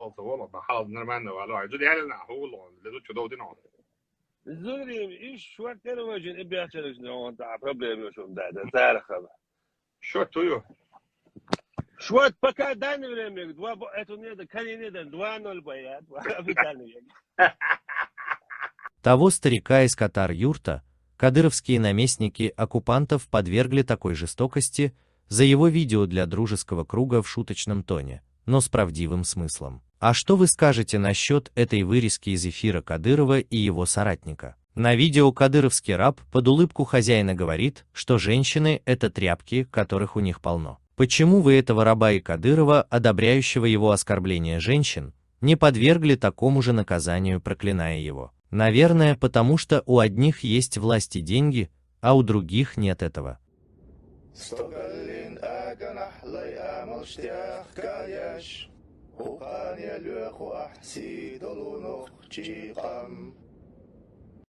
alkohol och halt när man var alla. Det är en hål och det är ju då det någon. زوري ايش شو كانوا واجين ابي اتلج نو انت بروبلم شو ده تعرف Що тую? شو пока дань время два это не да kan не да 2-0 боят официально. Того старика из Катар-Юрта кадыровские наместники оккупантов подвергли такой жестокости за его видео для дружеского круга в шуточном тоне, но с правдивым смыслом. А что вы скажете насчет этой вырезки из эфира Кадырова и его соратника? На видео кадыровский раб под улыбку хозяина говорит, что женщины — это тряпки, которых у них полно. Почему вы этого раба и Кадырова, одобряющего его оскорбление женщин, не подвергли такому же наказанию, проклиная его? Наверное, потому что у одних есть власть и деньги, а у других нет этого. وقال يلوخ أحسي دلو نخ